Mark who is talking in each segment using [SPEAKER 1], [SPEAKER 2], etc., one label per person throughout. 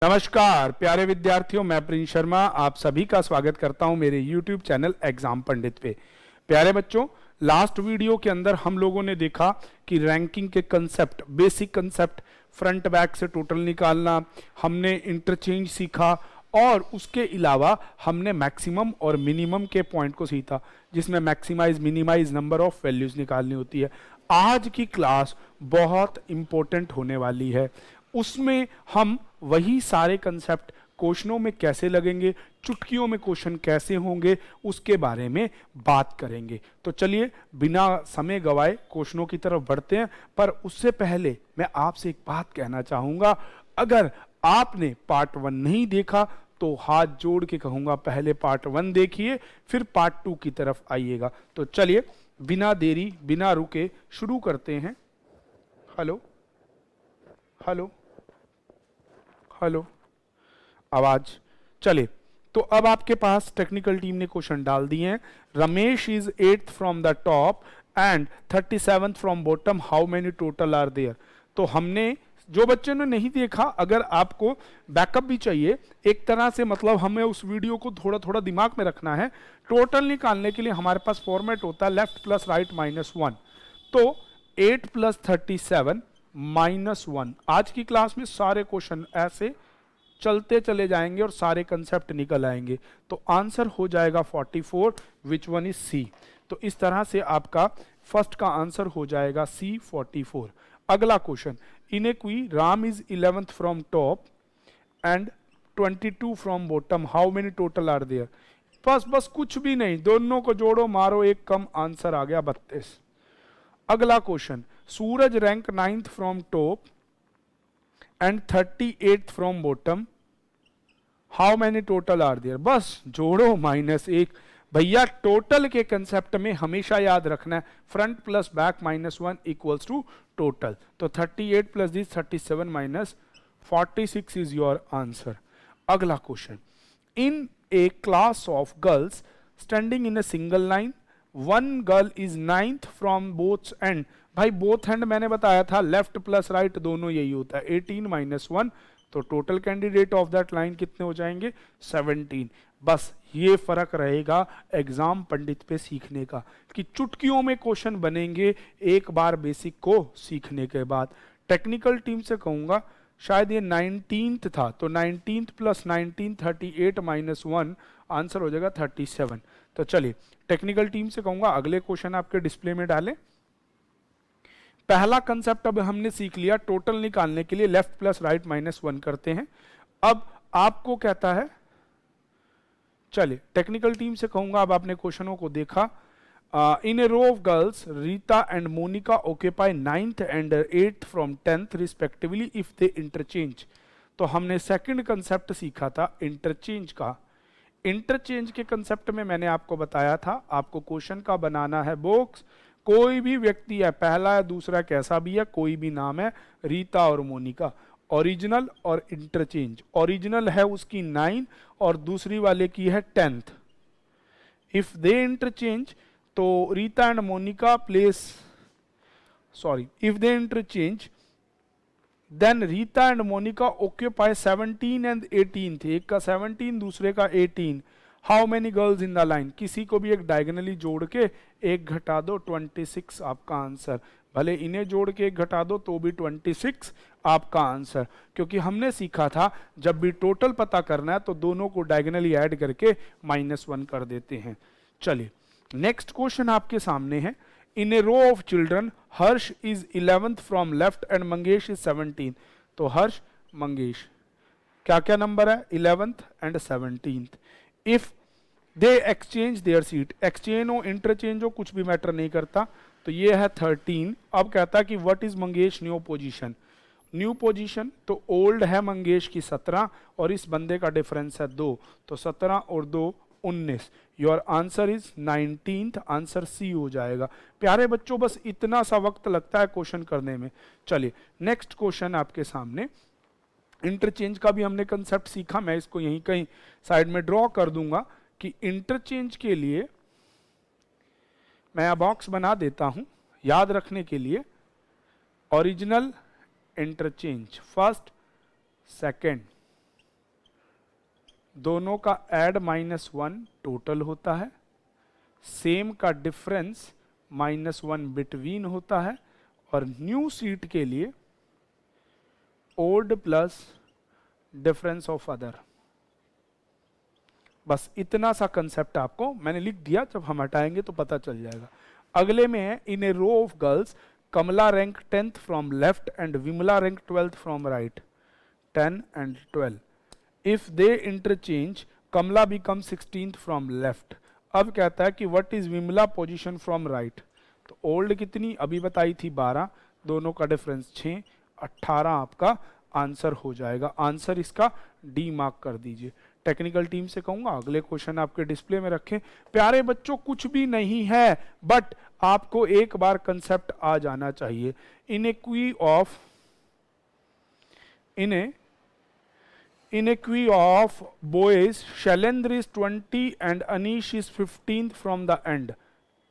[SPEAKER 1] नमस्कार प्यारे विद्यार्थियों, मैं प्रिंस शर्मा आप सभी का स्वागत करता हूं मेरे YouTube चैनल एग्जाम पंडित पे। प्यारे बच्चों, लास्ट वीडियो के अंदर हम लोगों ने देखा कि रैंकिंग के concept, basic concept, front back से टोटल निकालना, हमने इंटरचेंज सीखा और उसके अलावा हमने मैक्सिमम और मिनिमम के पॉइंट को सीखा, जिसमें maximise minimise number of values निकालनी होती है। आज की क्लास बहुत इंपॉर्टेंट होने वाली है। उसमें हम वही सारे कंसेप्ट क्वेश्चनों में कैसे लगेंगे, चुटकियों में क्वेश्चन कैसे होंगे, उसके बारे में बात करेंगे। तो चलिए बिना समय गवाए क्वेश्चनों की तरफ बढ़ते हैं। पर उससे पहले मैं आपसे एक बात कहना चाहूंगा, अगर आपने पार्ट 1 नहीं देखा तो हाथ जोड़ के कहूंगा पहले पार्ट 1 देखिए, फिर पार्ट 2 की तरफ आइएगा। तो चलिए बिना देरी बिना रुके शुरू करते हैं। हेलो हेलो हेलो, आवाज चले। तो अब आपके पास टेक्निकल टीम ने क्वेश्चन डाल दिए हैं। Ramesh is 8th from the top and 37th from bottom, how many total are there. तो हमने, जो बच्चे ने नहीं देखा, अगर आपको बैकअप भी चाहिए एक तरह से, मतलब हमें उस वीडियो को थोड़ा थोड़ा दिमाग में रखना है। टोटल निकालने के लिए हमारे पास फॉर्मेट होता है लेफ्ट प्लस राइट -1। तो 8 + 37 -1। आज की क्लास में सारे क्वेश्चन ऐसे चलते चले जाएंगे और सारे कंसेप्ट निकल आएंगे। तो आंसर हो जाएगा 44, विच वन इज सी। तो इस तरह से आपका फर्स्ट का आंसर हो जाएगा सी 44। अगला question, in a queue Ram is 11th from top and 22 from bottom, how many total are there. बस कुछ भी नहीं, दोनों को जोड़ो मारो एक कम, आंसर आ गया 32। अगला question, Suraj rank 9th from top and 38th from bottom, how many total are there. बस जोड़ो -1। भैया टोटल के कंसेप्ट में हमेशा याद रखना है front plus back -1 equals to total. तो 38 + दिस 37 - 46 इज योर आंसर। अगला question, in a class of girls standing in a single line, one girl is 9th from both end. भाई बोथ हैंड मैंने बताया था लेफ्ट प्लस राइट दोनों यही होता है, 18 - 1। तो total candidate of that line कितने हो जाएंगे, 17। बस ये फर्क रहेगा एग्जाम पंडित पे सीखने का, कि चुटकियों में क्वेश्चन बनेंगे एक बार बेसिक को सीखने के बाद। टेक्निकल टीम से कहूंगा, शायद ये 19th था, तो 19th + 19 38 - 1 आंसर हो जाएगा 37। तो चलिए टेक्निकल टीम से कहूंगा अगले क्वेश्चन आपके डिस्प्ले में डालें। पहला कंसेप्ट अब हमने सीख लिया, टोटल निकालने के लिए लेफ्ट प्लस राइट -1 करते हैं। अब आपको कहता है, चलिए टेक्निकल टीम से कहूंगा, अब आपने क्वेश्चनों को देखा। In a row of girls Rita and Monica occupy 9th and 8th from 10th respectively if they interchange. तो हमने सेकंड कंसेप्ट सीखा था इंटरचेंज का। इंटरचेंज के कंसेप्ट में मैंने आपको बताया था, आपको क्वेश्चन का बनाना है बॉक्स, कोई भी व्यक्ति है, पहला या दूसरा कैसा भी है, कोई भी नाम है, रीता और मोनिका, ओरिजिनल और इंटरचेंज। ओरिजिनल है उसकी 9 और दूसरी वाले की है 10th। इफ दे इंटरचेंज, तो Rita and Monica if they interchange then Rita and Monica occupy 17 and 18th। एक का 17 दूसरे का 18। How many girls in the line. किसी को भी एक डायगोनली जोड़ के एक घटा दो, 26 आपका आंसर। भले इन्हें जोड़ के एक घटा दो तो भी 26 आपका आंसर। क्योंकि हमने सीखा था जब भी टोटल पता करना है तो दोनों को डायगोनली ऐड करके -1 कर देते हैं। चलिए नेक्स्ट क्वेश्चन आपके सामने है, in a row of children Harsh is 11th from left and Mangesh is 17। तो हर्ष मंगेश क्या क्या नंबर है, 11th and 17th। If they exchange their seat, exchange हो इंटरचेंज हो कुछ भी मैटर नहीं करता। तो ये है 13। अब कहता है कि what is Mangesh new position. New position तो ओल्ड है मंगेश की 17 और इस बंदे का डिफरेंस है 2। तो 17 और 2 19। Your answer is 19th, answer C हो जाएगा। प्यारे बच्चों बस इतना सा वक्त लगता है क्वेश्चन करने में। चलिए नेक्स्ट क्वेश्चन आपके सामने, इंटरचेंज का भी हमने कंसेप्ट सीखा। मैं इसको यहीं कहीं साइड में ड्रॉ कर दूंगा कि इंटरचेंज के लिए मैं बॉक्स बना देता हूं याद रखने के लिए। ओरिजिनल इंटरचेंज फर्स्ट सेकंड, दोनों का ऐड -1 टोटल होता है, सेम का डिफरेंस -1 बिटवीन होता है, और न्यू सीट के लिए odd plus difference of other. बस इतना सा कंसेप्ट आपको मैंने लिख दिया, जब हम हटाएंगे तो पता चल जाएगा। अगले में है, in a row of girls Kamla rank 10th from left and Vimla rank 12th from right, 10 and 12. If they interchange, Kamla become 16th from left. अब कहता है कि what is Vimla position from right. तो ओल्ड कितनी अभी बताई थी 12, दोनों का डिफरेंस 6, 18 आपका आंसर हो जाएगा। आंसर इसका डी मार्क कर दीजिए। टेक्निकल टीम से कहूंगा अगले क्वेश्चन आपके डिस्प्ले में रखें। प्यारे बच्चों कुछ भी नहीं है, बट आपको एक बार कंसेप्ट आ जाना चाहिए। इनइक्वी of boys, Shailendra is 20 and Anish is 15th from the end.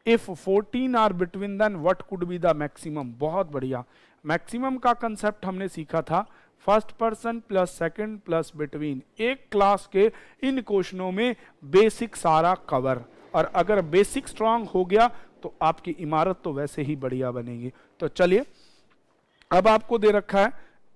[SPEAKER 1] If 14 are between, then what could be the maximum? बहुत बढ़िया। मैक्सिमम का कंसेप्ट हमने सीखा था first person plus second plus between. एक क्लास के इन क्वेश्चनों में बेसिक सारा कवर, और अगर बेसिक स्ट्रांग हो गया तो आपकी इमारत तो वैसे ही बढ़िया बनेगी। तो चलिए, अब आपको दे रखा है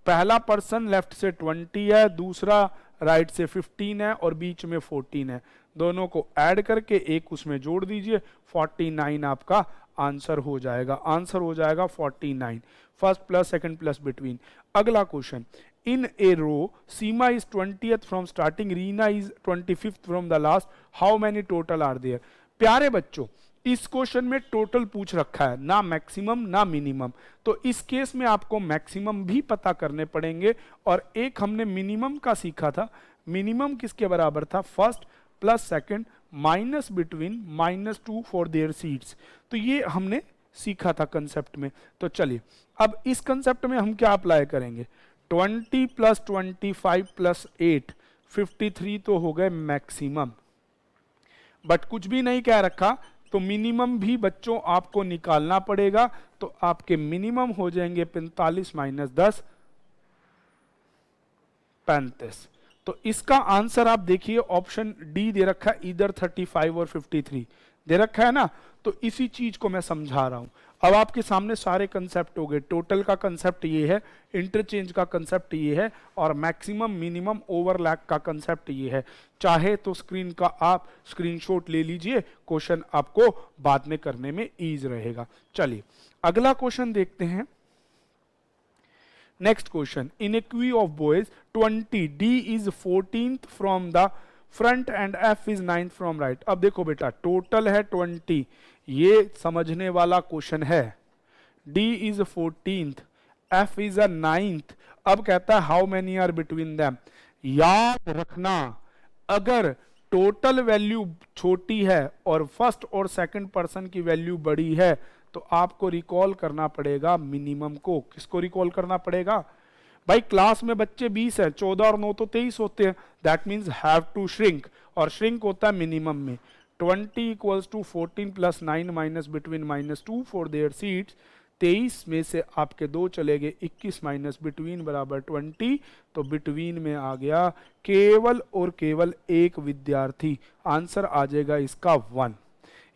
[SPEAKER 1] पहला पर्सन लेफ्ट से 20 है, दूसरा राइट से 15 है, और बीच में 14 है। दोनों को ऐड करके एक उसमें जोड़ दीजिए, 49 आपका आंसर हो जाएगा। आंसर हो जाएगा 49, first plus second plus between. अगला question, in a row Seema is 20th from starting, Reena is 25th from the last, how many total are there. प्यारे बच्चों, इस क्वेश्चन में टोटल पूछ रखा है, ना मैक्सिमम ना मिनिमम। तो इस केस में आपको मैक्सिमम भी पता करने पड़ेंगे, और एक हमने मिनिमम का सीखा था। मिनिमम किसके बराबर था? First plus second minus between -2 for their seats. तो ये हमने सीखा था कंसेप्ट में। तो चलिए, अब इस कंसेप्ट में हम क्या अप्लाई करेंगे? 20 + 25 + 8 53 तो हो गए मैक्सिमम, बट कुछ भी नहीं कह रखा, तो मिनिमम भी बच्चों आपको निकालना पड़ेगा। तो आपके मिनिमम हो जाएंगे 45 - 10 35। तो इसका आंसर आप देखिए ऑप्शन डी दे रखा है, इधर 35 और 53 दे रखा है ना। तो इसी चीज को मैं समझा रहा हूं। अब आपके सामने सारे कंसेप्ट हो गए। टोटल का कंसेप्ट ये है, इंटरचेंज का कंसेप्ट ये है, और मैक्सिमम मिनिमम ओवरलैप का कंसेप्ट ये है। चाहे तो स्क्रीन का आप स्क्रीनशॉट ले लीजिए, क्वेश्चन आपको बाद में करने में ईज रहेगा। चलिए अगला क्वेश्चन देखते हैं। Next question, in a queue of boys 20, D is 14th from the front end F is 9th from right. अब देखो बेटा, टोटल है 20, ये समझने वाला क्वेश्चन है। D is 14th, F is 9th। अब कहता है how many are between them. याद रखना, अगर टोटल वैल्यू छोटी है और फर्स्ट और सेकंड पर्सन की वैल्यू बड़ी है, तो आपको रिकॉल करना पड़ेगा मिनिमम को। किसको रिकॉल करना पड़ेगा? भाई क्लास में बच्चे 20 है, 14 और 9 तो 23 होते हैं। That means have to shrink, और श्रिंक होता है मिनिमम में। 20 = 14 + 9 minus between -2 for their seats. 23 में से आपके 2 चले गए, 21 माइनस बिटवीन बराबर 20। तो बिटवीन में आ गया केवल और केवल एक विद्यार्थी। आंसर आ जाएगा इसका 1।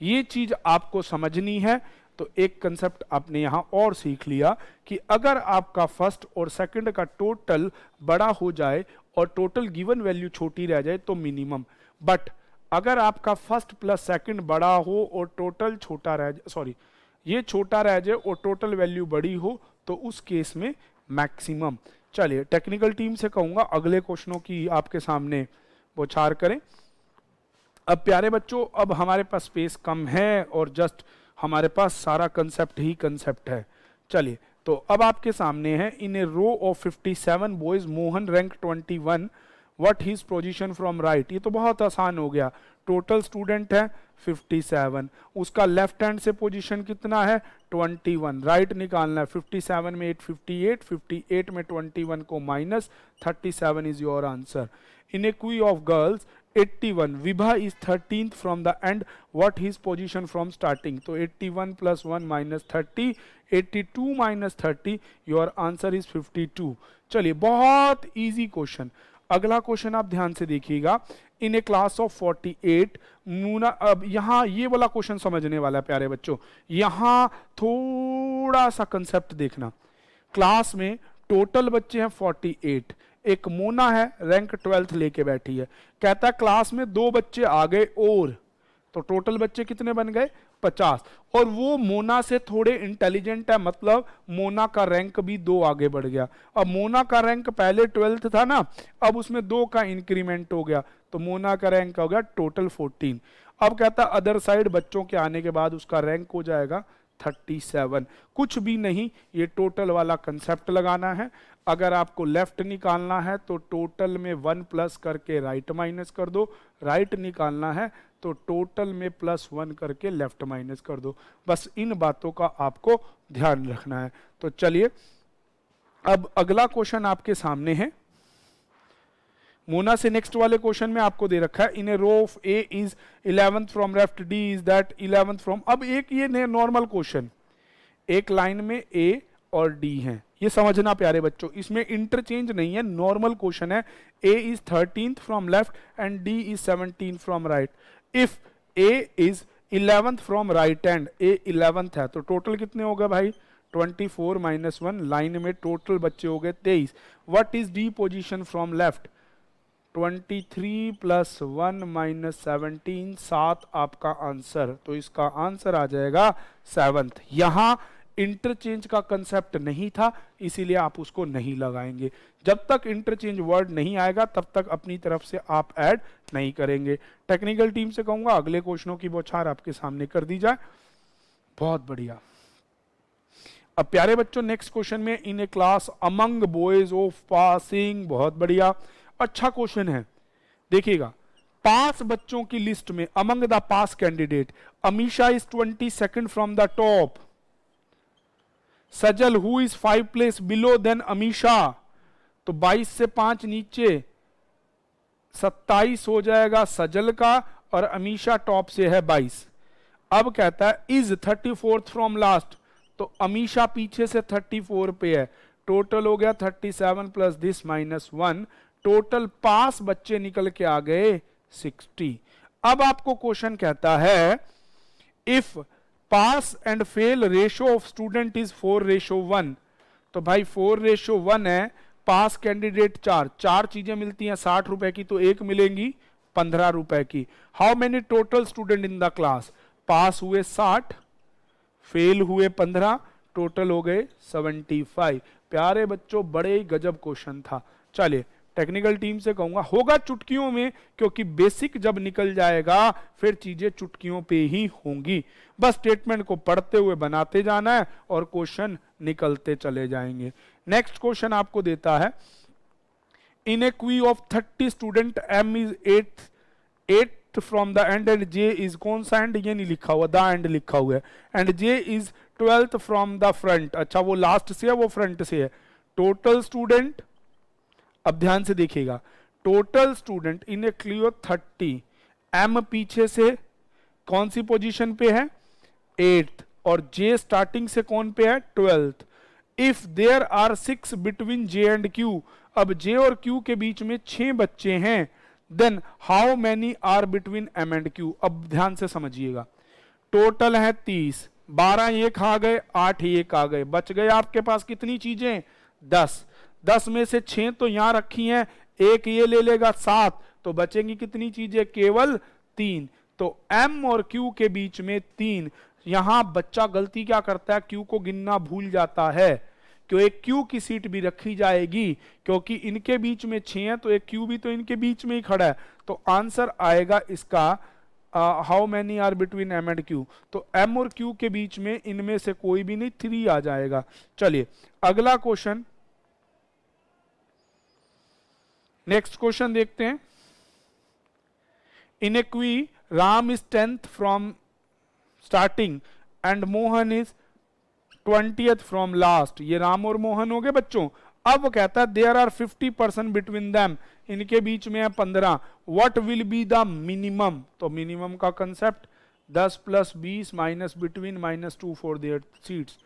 [SPEAKER 1] ये चीज आपको समझनी है। तो एक कंसेप्ट आपने यहां और सीख लिया कि अगर आपका फर्स्ट और सेकंड का टोटल बड़ा हो जाए और टोटल गिवन वैल्यू छोटी रह जाए तो मिनिमम, बट अगर आपका फर्स्ट प्लस सेकंड बड़ा हो और टोटल छोटा रह जाए, सॉरी ये छोटा रह जाए और टोटल वैल्यू बड़ी हो, तो उस केस में मैक्सिमम। चलिए टेक्निकल टीम से कहूंगा अगले क्वेश्चनों की आपके सामने बौछार करें। अब प्यारे बच्चों, अब हमारे पास स्पेस कम है और जस्ट हमारे पास सारा कंसेप्ट ही कंसेप्ट है। चलिए, तो अब आपके सामने है, in a row of 57 boys Mohan rank 21, what his position from right. ये तो बहुत आसान हो गया। टोटल स्टूडेंट है 57, उसका लेफ्ट हैंड से पोजीशन कितना है 21, राइट निकालना है। 57 में 8 58, 58 में 21 को minus 37 is your answer. In a queue of girls 81, Vibha is 13th from the and, what his position from starting. तो 81 + 1 - 30, 82 - 30, योर आंसर इज 52। चलिए बहुत इजी क्वेश्चन। अगला क्वेश्चन आप ध्यान से देखिएगा, इन ए क्लास ऑफ 48 मूना। अब यहां ये वाला क्वेश्चन समझने वाला है प्यारे बच्चों, यहां थोड़ा सा कंसेप्ट देखना। क्लास में टोटल बच्चे हैं 48, एक मोना है रैंक 12th लेके बैठी है, कहता है क्लास में 2 बच्चे आ गए और, तो टोटल बच्चे कितने बन गए 50, और वो मोना से थोड़े इंटेलिजेंट है, मतलब मोना का रैंक भी 2 आगे बढ़ गया। अब मोना का रैंक पहले 12th था ना, अब उसमें 2 का इंक्रीमेंट हो गया, तो मोना का रैंक हो गया टोटल 14। अब कहता अदर साइड बच्चों के आने के बाद उसका रैंक हो जाएगा 37। कुछ भी नहीं, ये टोटल वाला कंसेप्ट लगाना है। अगर आपको लेफ्ट निकालना है तो टोटल में 1 प्लस करके राइट माइनस कर दो, राइट निकालना है तो टोटल में +1 करके लेफ्ट माइनस कर दो। बस इन बातों का आपको ध्यान रखना है। तो चलिए अब अगला क्वेश्चन आपके सामने है। मोना से नेक्स्ट वाले क्वेश्चन में आपको दे रखा है, in a row of A is 11th from left, D is that 11th from. अब एक ये नॉर्मल क्वेश्चन, एक लाइन में ए और डी हैं, ये समझना प्यारे बच्चों, इसमें इंटरचेंज नहीं है, नॉर्मल क्वेश्चन है। A is 13th from left and D is 17th from right. If A is 11th from right and A 11th है, तो टोटल कितने हो गए भाई 24 - 1, लाइन में टोटल बच्चे हो गए 23। What is D position from left, 23 + 1 - 17, 7 आपका आंसर, तो इसका आंसर आ जाएगा 7th। यहां इंटरचेंज का कंसेप्ट नहीं था, इसीलिए आप उसको नहीं लगाएंगे। जब तक इंटरचेंज वर्ड नहीं आएगा तब तक अपनी तरफ से आप ऐड नहीं करेंगे। टेक्निकल टीम से कहूंगा अगले क्वेश्चनों की बौछार आपके सामने कर दी जाए। बहुत बढ़िया। अब प्यारे बच्चों नेक्स्ट क्वेश्चन में, in a class among boys of passing, बहुत बढ़िया, अच्छा क्वेश्चन है। देखिएगा, पास बच्चों की लिस्ट में among the pass candidate, Amisha is 22nd from the top, Sajal who is 5 place below then Amisha, तो 22 से 5 नीचे 27 हो जाएगा सजल का, और अमीशा टॉप से है 22। अब कहता है इज 34th फ्रॉम लास्ट, तो अमीशा पीछे से 34 पे है, टोटल हो गया 37 प्लस दिस -1, टोटल पास बच्चे निकल के आ गए 60। अब आपको क्वेश्चन कहता है if pass and fail ratio of student is 4:1, तो भाई 4:1 है, पास कैंडिडेट 4 चीजें मिलती हैं 60 रुपए की, तो एक मिलेंगी 15 रुपए की। How many total student in the class, pass हुए 60, फेल हुए 15, टोटल हो गए 75। प्यारे बच्चों बड़े ही गजब क्वेश्चन था। चलिए टेक्निकल टीम से कहूंगा होगा चुटकियों में, क्योंकि बेसिक जब निकल जाएगा फिर चीजें चुटकियों पे ही होंगी। बस स्टेटमेंट को पढ़ते हुए बनाते जाना है और क्वेश्चन निकलते चले जाएंगे। नेक्स्ट क्वेश्चन आपको देता है, in a queue of 30 student M is 8th from the end and J is, कौन सा एंड, ये नहीं लिखा हुआ, द एंड लिखा हुआ है, and J is 12th from the front. अच्छा वो लास्ट से है वो फ्रंट से है। टोटल स्टूडेंट, अब ध्यान से देखिएगा, total student in a clear 30, M पीछे से कौन सी पोजीशन पे है 8th, और जे स्टार्टिंग से कौन पे है 12th। If there are 6 between J and Q, अब जे और क्यू के बीच में 6 बच्चे हैं, then how many are between M and Q. अब ध्यान से समझिएगा, टोटल है 30, 12 ये खा गए, 8 ये खा गए, बच गए आपके पास कितनी चीजें 10। 10 में से 6 तो यहां रखी हैं, एक ये ले लेगा 7, तो बचेंगी कितनी चीजें केवल 3। तो m और q के बीच में 3। यहां बच्चा गलती क्या करता है, q को गिनना भूल जाता है, क्यों एक q की सीट भी रखी जाएगी, क्योंकि इनके बीच में 6 है तो एक q भी तो इनके बीच में ही खड़ा है। तो आंसर आएगा इसका how many are between m and q, तो m और q के बीच में इनमें से कोई भी नहीं, 3 आ जाएगा। चलिए अगला क्वेश्चन, नेक्स्ट क्वेश्चन देखते हैं। इन a queue Ram is 10th from starting and Mohan is 20th from last, ये राम और मोहन हो गए बच्चों। अब वो कहता है देयर आर 50% बिटवीन देम, इनके बीच में है 15, what will be the minimum, तो मिनिमम का concept 10 + 20 minus between -2 for their seats,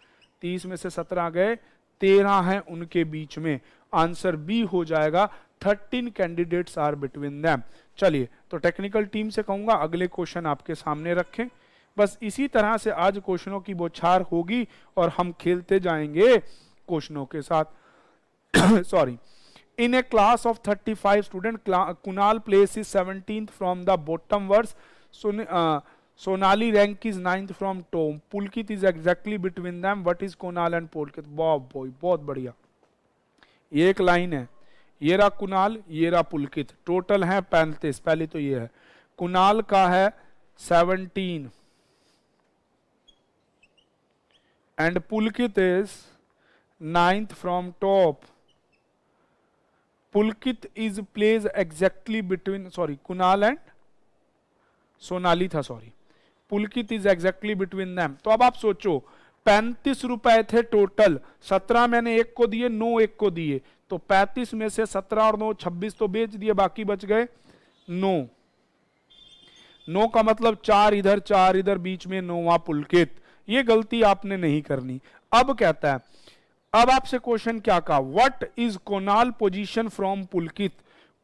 [SPEAKER 1] 30 में से 17 गए, 13 हैं उनके बीच में, आंसर बी हो जाएगा 13 कैंडिडेट्स आर बिटवीन देम। चलिए, तो टेक्निकल टीम से कहूंगा अगले क्वेश्चन आपके सामने रखें। बस इसी तरह से आज क्वेश्चनों की बौछार होगी और हम खेलते जाएंगे क्वेश्चनों के साथ। Sorry. In a class of 35 students, Kunal places 17th from the bottom verse. Sonali rank is 9th from top. Pulkit is exactly between them. What is Kunal and Pulkit? बहुत बढ़िया। ये एक लाइन है, ये रहा कुणाल, ये रहा पुलकित। टोटल है 35। पहले तो ये है, कुणाल का है 17 and Pulkit is 9th from top. Pulkit is place exactly between, sorry Kunal and Sonali था, sorry. Pulkit is exactly between them. तो अब आप सोचो 35 रुपए थे टोटल, 17 मैंने एक को दिए, 9 एक को दिए, तो 35 में से 17 और 9 26 तो बेच दिए, बाकी बच गए 9। 9 का मतलब 4 इधर 4 इधर, बीच में 9वां पुलकित। ये गलती आपने नहीं करनी। अब कहता है, अब आपसे क्वेश्चन क्या कहा, what is Kunal position from Pulkit.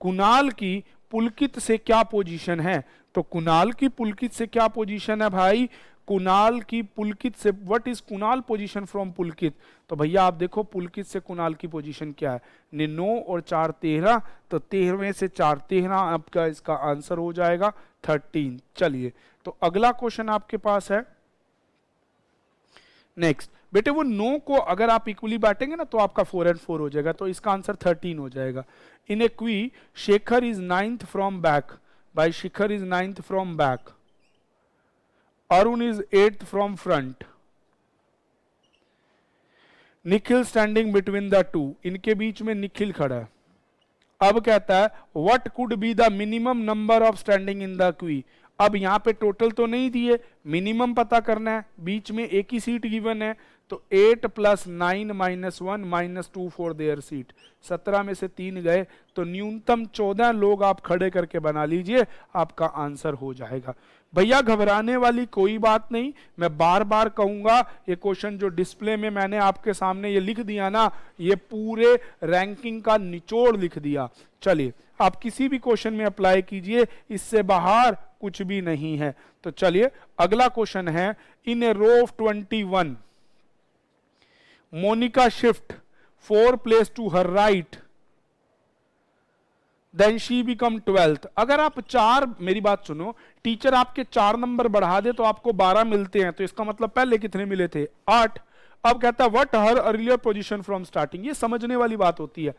[SPEAKER 1] Kunal की पुलकित से क्या पोजीशन है। तो कुणाल की पुलकित से क्या पोजीशन है भाई, कुणाल की पुलकित से, what is Kunal position from Pulkit. तो भैया आप देखो पुलकित से कुणाल की पोजीशन क्या है, 9 और 4 13, तो 13 में से 4 13, आपका इसका आंसर हो जाएगा 13। चलिए, तो अगला क्वेश्चन आपके पास है नेक्स्ट। बेटे वो 9 को अगर आप इक्वली बांटेंगे ना तो आपका 4 and 4 हो जाएगा, तो इसका आंसर 13 हो जाएगा। In a queue Shekhar is 9th from back, by Shekhar is 9th from back, Arun is 8th from front, Nikhil standing between the two, इनके बीच में निखिल खड़ा है। अब कहता है what could be the minimum number of standing in the queue. अब यहां पे टोटल तो नहीं दिए, मिनिमम पता करना है, बीच में एक ही सीट गिवन है, तो 8 + 9 - 1 - 2 फॉर देयर सीट। 17 में से 3 गए, तो न्यूनतम 14 लोग आप खड़े करके बना लीजिए, आपका आंसर हो जाएगा। भैया घबराने वाली कोई बात नहीं, मैं बार बार कहूंगा, ये क्वेश्चन जो डिस्प्ले में मैंने आपके सामने ये लिख दिया ना, ये पूरे रैंकिंग का निचोड़ लिख दिया। चलिए, आप किसी भी क्वेश्चन में अप्लाई कीजिए, इससे बाहर कुछ भी नहीं है। तो चलिए अगला क्वेश्चन है, in a row of 21 Monica shift 4 place to her right, then she become 12th। अगर आप 4, मेरी बात सुनो, टीचर आपके 4 नंबर बढ़ा दे तो आपको 12 मिलते हैं, तो इसका मतलब पहले कितने मिले थे, 8। अब कहता है what her earlier position from starting. ये समझने वाली बात होती है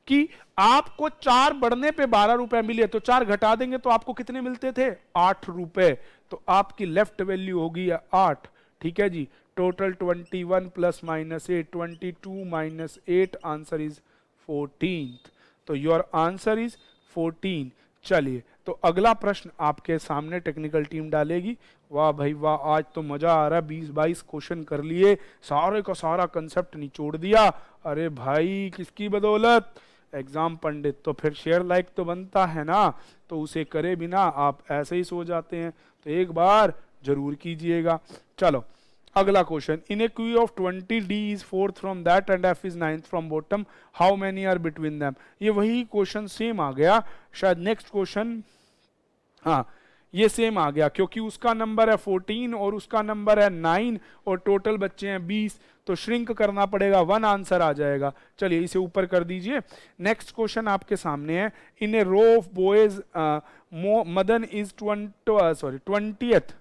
[SPEAKER 1] कि आपको 4 बढ़ने पे 12 रुपए मिले, तो 4 घटा देंगे तो आपको कितने मिलते थे, 8 रुपए। तो आपकी लेफ्ट वैल्यू होगी 8। ठीक है जी, टोटल 21 + -8, 22 - 8, आंसर इज 14th। तो योर आंसर इज 14। चलिए, तो अगला प्रश्न आपके सामने टेक्निकल टीम डालेगी। वाह भाई वाह, आज तो मजा आ रहा है, 20-22 क्वेश्चन कर लिए, सारे का सारा कंसेप्ट निचोड़ दिया। अरे भाई किसकी बदौलत, एग्जाम पंडित। तो फिर शेयर लाइक तो बनता है ना, तो उसे करे बिना आप ऐसे ही सो जाते हैं, तो एक बार जरूर कीजिएगा। चलो अगला question, in a queue of 20 D is 4th from that end F is 9th from bottom, how many are between them. ये वही क्वेश्चन सेम आ गया, शायद नेक्स्ट क्वेश्चन, हाँ ये सेम आ गया, क्योंकि उसका नंबर है 14 और उसका नंबर है 9 और टोटल बच्चे हैं 20, तो श्रिंक करना पड़ेगा, 1 आंसर आ जाएगा। चलिए इसे ऊपर कर दीजिए। नेक्स्ट क्वेश्चन आपके सामने है, in a row of boys Madan is 20th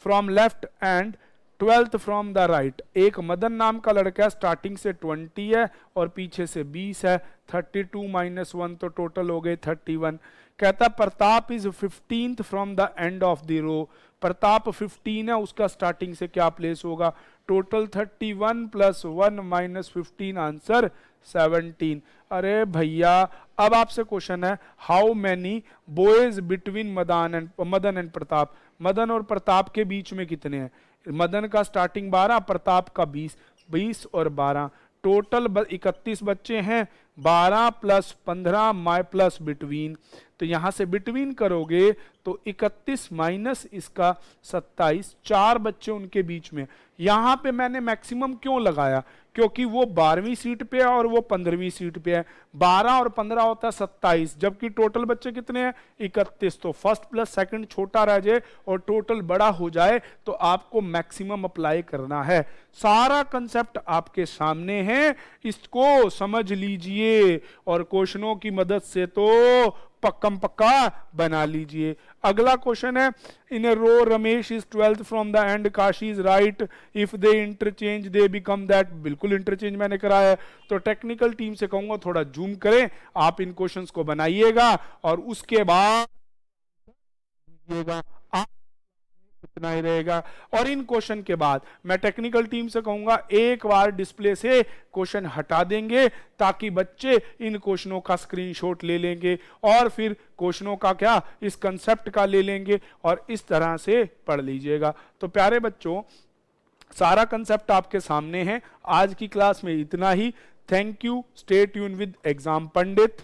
[SPEAKER 1] from left and 12th from the right. एक मदन नाम का लड़का स्टार्टिंग से 20 है और पीछे से 20 है, 32 - 1 तो टोटल हो गए 31। कहता Pratap is 15th from the end of the row. Pratap 15 है, उसका स्टार्टिंग से क्या प्लेस होगा, टोटल 31 + 1 - 15, आंसर 17। अरे भैया अब आपसे क्वेश्चन है, how many boys between Madan and Pratap. Madan और प्रताप के बीच में कितने हैं, मदन का स्टार्टिंग 12, प्रताप का 20, 20 और 12 टोटल 31 बच्चे हैं, 12 + 15 प्लस बिटवीन, तो यहां से बिटवीन करोगे तो 31 माइनस इसका 27, 4 बच्चे उनके बीच में। यहां पे मैंने मैक्सिमम क्यों लगाया, क्योंकि वो 12वीं सीट पे है और वो 15वीं सीट पे है। 12 और 15 होता है 27, जबकि टोटल बच्चे कितने हैं 31। तो फर्स्ट प्लस सेकंड छोटा रह जाए और टोटल बड़ा हो जाए तो आपको मैक्सिमम अप्लाई करना है। सारा कंसेप्ट आपके सामने है, इसको समझ लीजिए और क्वेश्चनों की मदद से तो पक्कम पक्का बना लीजिए। अगला क्वेश्चन है, in a row Ramesh is 12th from the end Kashi is right, if they interchange they become that. बिल्कुल इंटरचेंज मैंने कराया है, तो टेक्निकल टीम से कहूंगा थोड़ा जूम करें, आप इन क्वेश्चंस को बनाइएगा और उसके बाद इतना ही रहेगा। और इन क्वेश्चन के बाद मैं टेक्निकल टीम से कहूंगा एक बार डिस्प्ले से क्वेश्चन हटा देंगे ताकि बच्चे इन क्वेश्चनों का स्क्रीनशॉट ले लेंगे और फिर क्वेश्चनों का क्या इस कंसेप्ट का ले लेंगे और इस तरह से पढ़ लीजिएगा। तो प्यारे बच्चों, सारा कंसेप्ट आपके सामने है। आज की क्लास में इतना ही। Thank you. Stay tune with Exam Pandit.